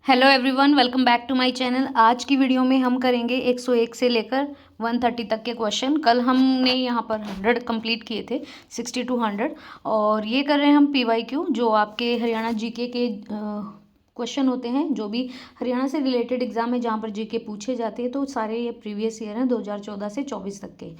Hello everyone, welcome back to my channel. आज की video में हम करेंगे 101 से लेकर 130 तक के क्वेश्चन। कल हमने यहाँ पर 100 कंप्लीट किए थे, 60 to 100, और ये कर रहे हैं हम PYQ, जो आपके हरियाणा जीके के क्वेश्चन होते हैं। जो भी हरियाणा से रिलेटेड एग्जाम है जहाँ पर जीके पूछे जाते हैं, तो सारे ये प्रीवियस ईयर हैं 2014 से 24 तक के।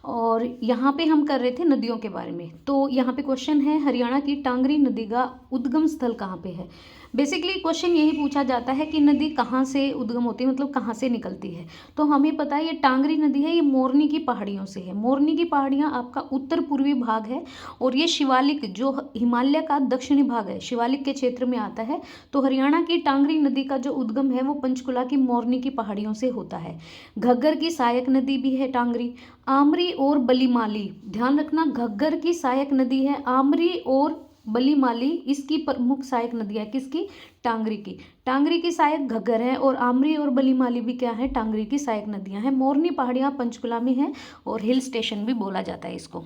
और यहाँ पे हम कर रहे थे नदियों के बारे में। तो यहाँ पे क्वेश्चन है, हरियाणा की टांगरी नदी का उद्गम स्थल कहाँ पे है। बेसिकली क्वेश्चन यही पूछा जाता है कि नदी कहाँ से उद्गम होती है, मतलब कहाँ से निकलती है। तो हमें पता है ये टांगरी नदी है, ये मोरनी की पहाड़ियों से है। मोरनी की पहाड़ियाँ आपका उत्तर पूर्वी भाग है, और ये शिवालिक जो हिमालय का दक्षिणी भाग है, शिवालिक के क्षेत्र में आता है। तो हरियाणा की टांगरी नदी का जो उद्गम है वो पंचकुला की मोरनी की पहाड़ियों से होता है। घग्गर की सहायक नदी भी है टांगरी। आमरी और बलीमाली, ध्यान रखना, घग्गर की सहायक नदी है आमरी, और बलीमाली इसकी प्रमुख सहायक नदियाँ किसकी, टांगरी की। टांगरी की सहायक घग्गर है, और आमरी और बलीमाली भी क्या है, टांगरी की सहायक नदियाँ हैं। मोरनी पहाड़ियाँ पंचकुला में हैं, और हिल स्टेशन भी बोला जाता है इसको।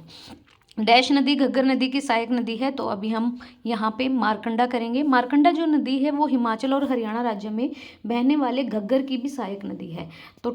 डैश नदी घग्गर नदी की सहायक नदी है। तो अभी हम यहाँ पे मारकंडा करेंगे। मारकंडा जो नदी है वो हिमाचल और हरियाणा राज्य में बहने वाले घग्गर की भी सहायक नदी है। तो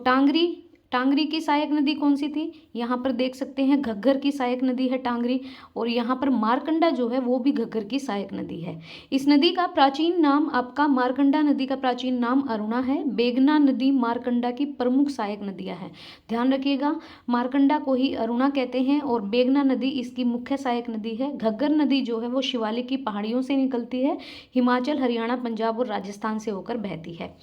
टांगरी की सहायक नदी कौन सी थी, यहाँ पर देख सकते हैं, घग्गर की सहायक नदी है टांगरी। और यहाँ पर मारकंडा जो है वो भी घग्गर की सहायक नदी है। इस नदी का प्राचीन नाम आपका, मारकंडा नदी का प्राचीन नाम अरुणा है। बेगना नदी मारकंडा की प्रमुख सहायक नदियाँ हैं। ध्यान रखिएगा, मारकंडा को ही अरुणा कहते हैं, और बेगना नदी इसकी मुख्य सहायक नदी है। घग्गर नदी जो है वो शिवालिक की पहाड़ियों से निकलती है, हिमाचल, हरियाणा, पंजाब और राजस्थान से होकर बहती है।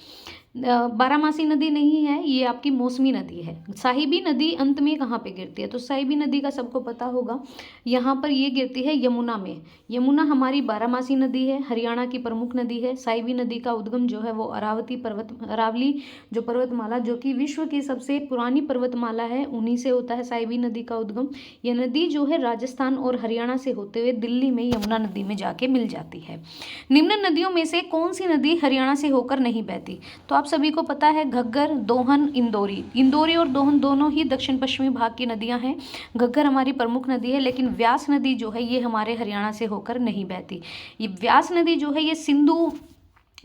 बारामासी नदी नहीं है, ये आपकी मौसमी नदी है। साहिबी नदी अंत में कहाँ पे गिरती है, तो साहिबी नदी का सबको पता होगा, यहाँ पर ये गिरती है यमुना में। यमुना हमारी बारामासी नदी है, हरियाणा की प्रमुख नदी है। साहिबी नदी का उद्गम जो है वो अरावली जो पर्वतमाला, जो कि विश्व की सबसे पुरानी पर्वतमाला है, उन्हीं से होता है साहिबी नदी का उद्गम। यह नदी जो है राजस्थान और हरियाणा से होते हुए दिल्ली में यमुना नदी में जाके मिल जाती है। निम्न नदियों में से कौन सी नदी हरियाणा से होकर नहीं बहती, तो आप सभी को पता है, घग्गर, दोहन, इंदौरी। इंदौरी और दोहन दोनों ही दक्षिण पश्चिमी भाग की नदियां हैं। घग्गर हमारी प्रमुख नदी है, लेकिन व्यास नदी जो है ये हमारे हरियाणा से होकर नहीं बहती। ये व्यास नदी जो है ये सिंधु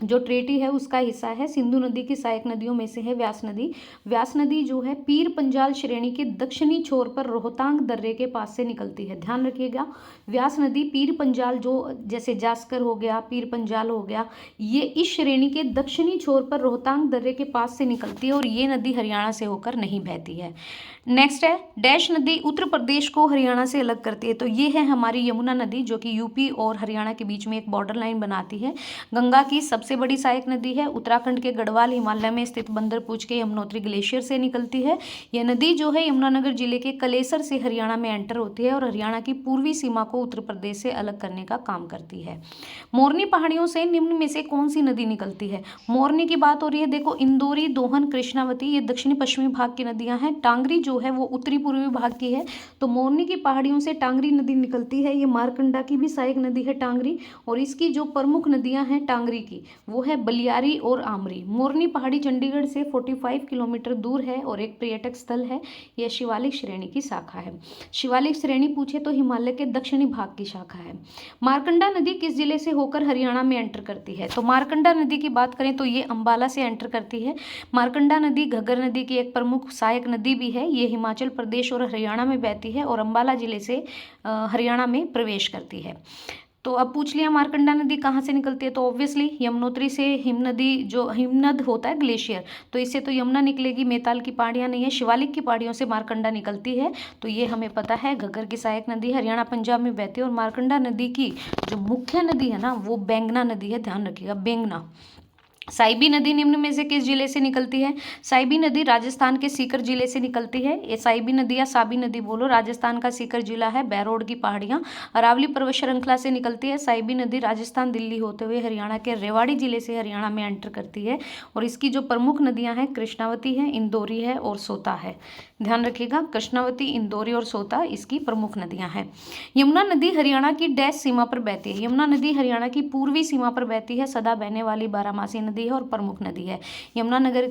जो ट्रेटी है उसका हिस्सा है। सिंधु नदी की सहायक नदियों में से है व्यास नदी। व्यास नदी जो है पीर पंजाल श्रेणी के दक्षिणी छोर पर रोहतांग दर्रे के पास से निकलती है। ध्यान रखिएगा, व्यास नदी पीर पंजाल, जो जैसे जास्कर हो गया, पीर पंजाल हो गया, ये इस श्रेणी के दक्षिणी छोर पर रोहतांग दर्रे के पास से निकलती है, और ये नदी हरियाणा से होकर नहीं बहती है। नेक्स्ट है, डैश नदी उत्तर प्रदेश को हरियाणा से अलग करती है। तो ये है हमारी यमुना नदी, जो कि यूपी और हरियाणा के बीच में एक बॉर्डर लाइन बनाती है। गंगा की सबसे बड़ी सहायक नदी है, उत्तराखंड के गढ़वाल हिमालय में स्थित बंदरपूछ के यमुनोत्री ग्लेशियर से निकलती है। यह नदी जो है यमुनानगर जिले के कलेसर से हरियाणा में एंटर होती है, और हरियाणा की पूर्वी सीमा को उत्तर प्रदेश से अलग करने का काम करती है। मोरनी पहाड़ियों से निम्न में से कौन सी नदी निकलती है। मोरनी की बात हो रही है, देखो, इंदौरी, दोहन, कृष्णावती ये दक्षिणी पश्चिमी भाग की नदियां हैं। टांगरी जो है वो उत्तरी पूर्वी भाग की है। तो मोरनी की पहाड़ियों से टांगरी नदी निकलती है। ये मारकंडा की भी सहायक नदी है टांगरी, और इसकी जो प्रमुख नदियां हैं टांगरी की, वो है बलियारी और आमरी। मोरनी पहाड़ी चंडीगढ़ से 45 किलोमीटर दूर है, और एक पर्यटक स्थल है। यह शिवालिक श्रेणी की शाखा है। शिवालिक श्रेणी पूछे तो हिमालय के दक्षिणी भाग की शाखा है। मारकंडा नदी किस जिले से होकर हरियाणा में एंटर करती है, तो मारकंडा नदी की बात करें तो ये अंबाला से एंटर करती है। मारकंडा नदी घग्गर नदी की एक प्रमुख सहायक नदी भी है। ये हिमाचल प्रदेश और हरियाणा में बहती है, और अंबाला जिले से हरियाणा में प्रवेश करती है। तो अब पूछ लिया मारकंडा नदी कहाँ से निकलती है, तो ऑब्वियसली यमुनोत्री से। हिम नदी, जो हिमनद होता है ग्लेशियर, तो इससे तो यमुना निकलेगी, मैताल की पहाड़ियाँ नहीं है। शिवालिक की पहाड़ियों से मारकंडा निकलती है, तो ये हमें पता है। घग्गर की सहायक नदी हरियाणा पंजाब में बहती है, और मारकंडा नदी की जो मुख्य नदी है ना वो बेंगना नदी है। ध्यान रखिएगा, बेंगना। साइबी नदी निम्न में से किस जिले से निकलती है। साइबी नदी राजस्थान के सीकर जिले से निकलती है। ये साइबी नदी या साबी नदी बोलो, राजस्थान का सीकर जिला है, बैरोड की पहाड़ियाँ। अरावली पर्वत श्रृंखला से निकलती है। साइबी नदी राजस्थान, दिल्ली होते हुए हरियाणा के रेवाड़ी जिले से हरियाणा में एंटर करती है, और इसकी जो प्रमुख नदियाँ हैं कृष्णावती है, इंदौरी है और सोता है। ध्यान रखिएगा, कृष्णावती, इंदौरी और सोता इसकी प्रमुख नदियाँ हैं। यमुना नदी हरियाणा की डैश सीमा पर बहती है। यमुना नदी हरियाणा की पूर्वी सीमा पर बहती है, सदा बहने वाली बारामासी नदी है और प्रमुख नदी है। यमुनानगर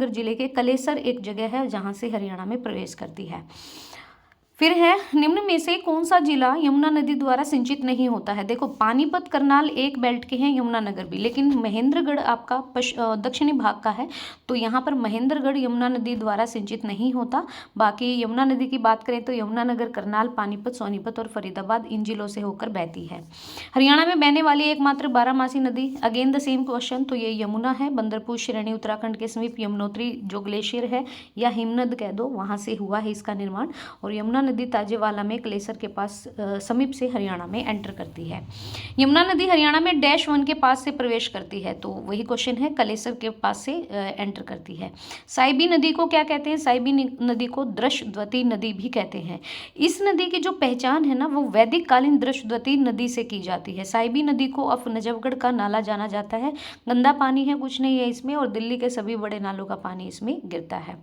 जिले के कलेसर एक जगह है जहाँ से हरियाणा में प्रवेश करती है। फिर है निम्न में से कौन सा जिला यमुना नदी द्वारा सिंचित नहीं होता है। देखो पानीपत करनाल एक बेल्ट के हैं, यमुनानगर भी, लेकिन महेंद्रगढ़ आपका दक्षिणी भाग का है, तो यहाँ पर महेंद्रगढ़ यमुना नदी द्वारा सिंचित नहीं होता। बाकी यमुना नदी की बात करें तो यमुनानगर, करनाल, पानीपत, सोनीपत और फरीदाबाद इन जिलों से होकर बहती है। हरियाणा में बहने वाली एकमात्र बारहमासी नदी, अगेन द सेम क्वेश्चन, तो ये यमुना है। बंदरपुर श्रेणी उत्तराखंड के समीप यमुनोत्री जो ग्लेशियर है या हिमनद कह दो, वहाँ से हुआ है इसका निर्माण। और यमुना नदी ताजेवाला में ग्लेशियर के पास समीप से हरियाणा में एंटर करती है। यमुना नदी हरियाणा में डैश वन के पास से प्रवेश करती है, तो वही क्वेश्चन है, कलेसर के पास से एंटर करती है। साइबी नदी को क्या कहते हैं? साइबी नदी को दृशद्वती नदी भी कहते हैं। इस नदी की जो पहचान है ना, वो वैदिक कालीन दृशद्वती नदी से की जाती है। साइबी नदी को अब नजफगढ़ का नाला जाना जाता है। गंदा पानी है, कुछ नहीं है इसमें, और दिल्ली के सभी बड़े नालों का पानी इसमें गिरता है,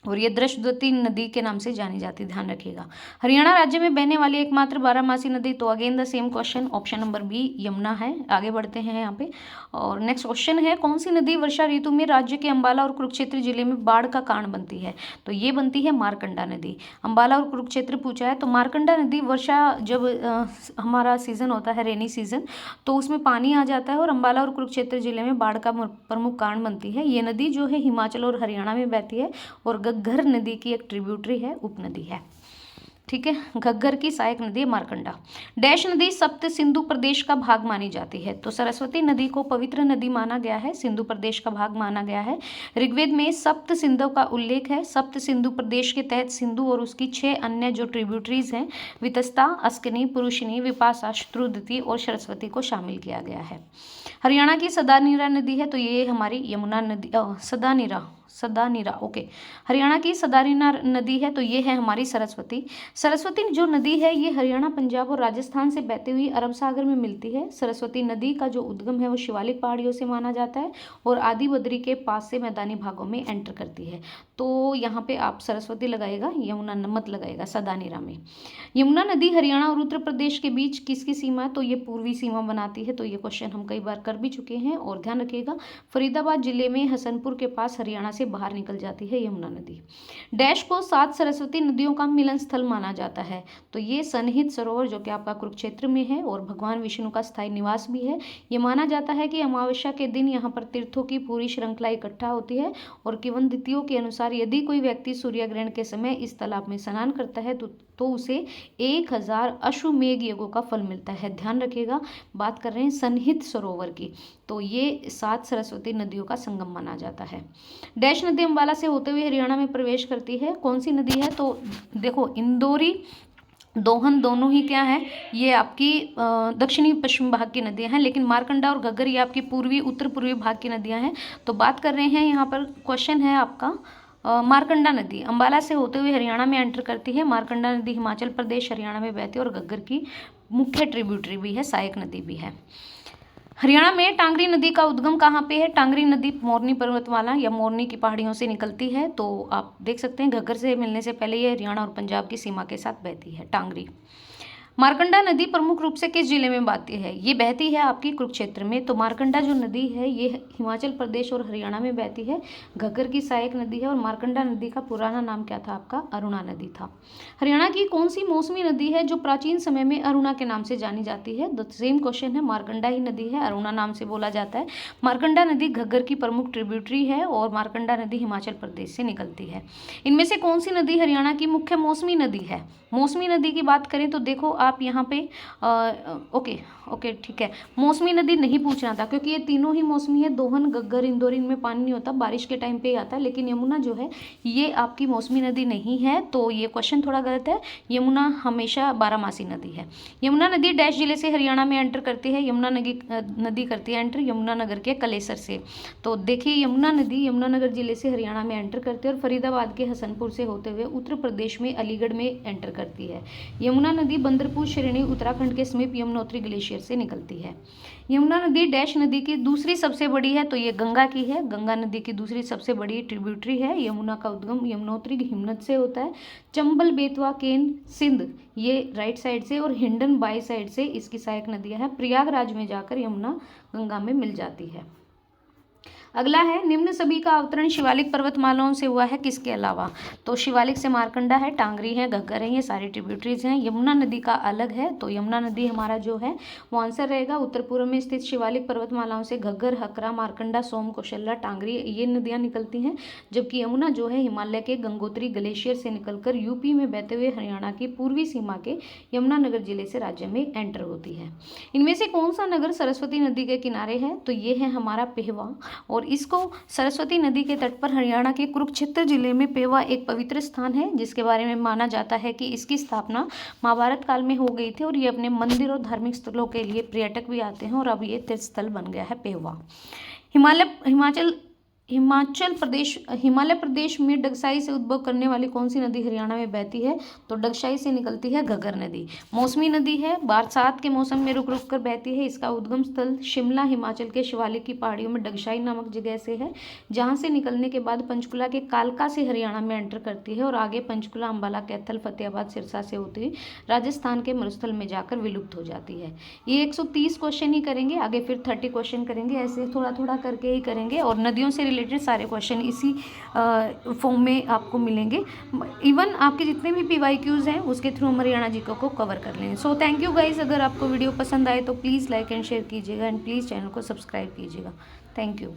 और ये दृशद्वती नदी के नाम से जानी जाती है, ध्यान रखिएगा। हरियाणा राज्य में बहने वाली एकमात्र बारहमासी नदी, तो again the same question, option number B Yamuna है। आगे बढ़ते हैं यहाँ पे, और नेक्स्ट क्वेश्चन है, कौन सी नदी वर्षा ऋतु में राज्य के अंबाला और कुरुक्षेत्र जिले में बाढ़ का कारण बनती है? तो ये बनती है मारकंडा नदी। अंबाला और कुरुक्षेत्र पूछा है, तो मारकंडा नदी वर्षा जब हमारा सीजन होता है, रेनी सीजन, तो उसमें पानी आ जाता है और अंबाला और कुरुक्षेत्र जिले में बाढ़ का प्रमुख कारण बनती है। ये नदी जो है हिमाचल और हरियाणा में बहती है, और घग्गर नदी की एक ट्रिब्यूटरी है, उपनदी है। ठीक है, घग्गर की सहायक नदी है मारकंडा। डैश नदी सप्त सिंधु प्रदेश का भाग मानी जाती है, तो सरस्वती नदी को पवित्र नदी माना गया है, सिंधु प्रदेश का भाग माना गया है। ऋग्वेद में सप्त सिंधु का उल्लेख है। सप्त सिंधु प्रदेश के तहत सिंधु और उसकी 6 अन्य जो ट्रिब्यूटरीज हैं, वितस्ता, अस्कनी, पुरुषिनी, विपाशा, शत्रुदती और सरस्वती को शामिल किया गया है। हरियाणा की सदानीरा नदी है, तो ये हमारी यमुना नदी, सदानीरा ओके। हरियाणा की सदानीरा नदी है, तो ये है हमारी सरस्वती। सरस्वती जो नदी है, ये हरियाणा, पंजाब और राजस्थान से बहती हुई अरब सागर में मिलती है। सरस्वती नदी का जो उद्गम है वो शिवालिक पहाड़ियों से माना जाता है, और आदि बद्री के पास से मैदानी भागों में एंटर करती है। तो यहाँ पे आप सरस्वती लगाएगा, यमुना मत लगाएगा सदानीरा में। यमुना नदी हरियाणा और उत्तर प्रदेश के बीच किसकी सीमा है? तो ये पूर्वी सीमा बनाती है, तो ये क्वेश्चन हम कई बार कर भी चुके हैं, और ध्यान रखिएगा फरीदाबाद जिले में हसनपुर के पास हरियाणा से बाहर निकल जाती है यमुना नदी। डैश को 7 सरस्वती नदियों का मिलन स्थल माना जाता है, तो ये सन्निहित सरोवर जो कि आपका कुरुक्षेत्र में है, और भगवान विष्णु का स्थायी निवास भी है। ये माना जाता है कि अमावस्या के दिन यहाँ पर तीर्थों की पूरी श्रृंखला इकट्ठा होती है, और किंवदंतियों के अनुसार यदि कोई व्यक्ति सूर्य ग्रहण के समय इस तालाब में स्नान करता है तो उसे 1000 अश्वमेघ यज्ञों का फल मिलता है। ध्यान रखिएगा, बात कर रहे हैं सन्निहित सरोवर की, तो ये 7 सरस्वती नदियों का संगम माना जाता है। डैश नदी अंबाला से होते हुए हरियाणा में प्रवेश करती है, कौन सी नदी है? तो देखो इंदौरी, दोहन दोनों ही क्या है, ये आपकी दक्षिणी पश्चिम भाग की नदियां हैं, लेकिन मारकंडा और घग्गर ये आपकी पूर्वी उत्तर पूर्वी भाग की नदियां हैं। तो बात कर रहे हैं, यहाँ पर क्वेश्चन है आपका, मारकंडा नदी अंबाला से होते हुए हरियाणा में एंटर करती है। मारकंडा नदी हिमाचल प्रदेश, हरियाणा में बहती है, और घग्गर की मुख्य ट्रिब्यूटरी भी है, सहायक नदी भी है। हरियाणा में टांगरी नदी का उद्गम कहाँ पे है? टांगरी नदी मोरनी पर्वतमाला या मोरनी की पहाड़ियों से निकलती है, तो आप देख सकते हैं घग्गर से मिलने से पहले ये हरियाणा और पंजाब की सीमा के साथ बहती है टांगरी। मारकंडा नदी प्रमुख रूप से किस जिले में बहती है? ये बहती है आपकी कुरुक्षेत्र में। तो मारकंडा जो नदी है ये हिमाचल प्रदेश और हरियाणा में बहती है, घग्गर की सहायक नदी है, और मारकंडा नदी का पुराना नाम क्या था आपका? अरुणा नदी था। हरियाणा की कौन सी मौसमी नदी है जो प्राचीन समय में अरुणा के नाम से जानी जाती है? द सेम क्वेश्चन है, मारकंडा ही नदी है, अरुणा नाम से बोला जाता है। मारकंडा नदी घग्गर की प्रमुख ट्रिब्यूटरी है, और मारकंडा नदी हिमाचल प्रदेश से निकलती है। इनमें से कौन सी नदी हरियाणा की मुख्य मौसमी नदी है? मौसमी नदी की बात करें तो देखो आप यहाँ पे ओके ठीक है, मौसमी नदी नहीं पूछना था, क्योंकि ये तीनों ही मौसमी है। दोहन, घग्गर, इंदौर, इनमें पानी नहीं होता, बारिश के टाइम पे ही आता है, लेकिन यमुना जो है ये आपकी मौसमी नदी नहीं है, तो ये क्वेश्चन थोड़ा गलत है। यमुना हमेशा बारहमासी नदी है। यमुना नदी डैश जिले से हरियाणा में एंटर करती है? यमुना नदी करती है एंटर यमुनानगर के कलेसर से। तो देखिए यमुना नदी यमुनानगर जिले से हरियाणा में एंटर करती है, और फरीदाबाद के हसनपुर से होते हुए उत्तर प्रदेश में अलीगढ़ में एंटर करती है। यमुना नदी बंदरपुर श्रेणी उत्तराखंड के समीप यमुनोत्री ग्लेशियर से निकलती है। यमुना नदी डैश नदी की दूसरी सबसे बड़ी है, तो ये गंगा की है। गंगा नदी की दूसरी सबसे बड़ी ट्रिब्यूटरी है। यमुना का उद्गम यमुनोत्री हिमनद से होता है। चंबल, बेतवा, केन, सिंध ये राइट साइड से, और हिंडन बाई साइड से इसकी सहायक नदियां हैं। प्रयागराज में जाकर यमुना गंगा में मिल जाती है। अगला है, निम्न सभी का अवतरण शिवालिक पर्वतमालाओं से हुआ है, किसके अलावा? तो शिवालिक से मारकंडा है, टांगरी है, घग्गर है, ये सारी ट्रिब्यूटरीज हैं। यमुना नदी का अलग है, तो यमुना नदी हमारा जो है वो आंसर रहेगा। उत्तर पूर्व में स्थित शिवालिक पर्वतमालाओं से घग्गर, हकरा, मारकंडा, सोम, कौशल्या, टांगरी ये नदियाँ निकलती हैं, जबकि यमुना जो है हिमालय के गंगोत्री ग्लेशियर से निकलकर यूपी में बहते हुए हरियाणा की पूर्वी सीमा के यमुनानगर जिले से राज्य में एंटर होती है। इनमें से कौन सा नगर सरस्वती नदी के किनारे है? तो ये है हमारा पेहवा, और इसको सरस्वती नदी के तट पर हरियाणा के कुरुक्षेत्र जिले में पेहवा एक पवित्र स्थान है, जिसके बारे में माना जाता है कि इसकी स्थापना महाभारत काल में हो गई थी, और ये अपने मंदिर और धार्मिक स्थलों के लिए पर्यटक भी आते हैं, और अब ये तीर्थ स्थल बन गया है पेहवा। हिमालय प्रदेश में डगसाई से उद्भव करने वाली कौन सी नदी हरियाणा में बहती है? तो डगसाई से निकलती है घग्गर नदी। मौसमी नदी है, बरसात के मौसम में रुक रुक कर बहती है। इसका उद्गम स्थल शिमला हिमाचल के शिवालिक की पहाड़ियों में डगसाई नामक जगह से है, जहां से निकलने के बाद पंचकुला के कालका से हरियाणा में एंटर करती है, और आगे पंचकुला, अंबाला, कैथल, फतेहाबाद, सिरसा से होती हुई राजस्थान के मरुस्थल में जाकर विलुप्त हो जाती है। ये 130 क्वेश्चन ही करेंगे, आगे फिर 30 क्वेश्चन करेंगे, ऐसे थोड़ा थोड़ा करके ही करेंगे, और नदियों से रिलेटेड सारे क्वेश्चन इसी फॉर्म में आपको मिलेंगे। इवन आपके जितने भी PYQs हैं उसके थ्रू हम हरियाणा जीके को कवर कर लेंगे। So thank you guys. अगर आपको वीडियो पसंद आए तो प्लीज़ लाइक एंड शेयर कीजिएगा, एंड प्लीज़ चैनल को सब्सक्राइब कीजिएगा। Thank you.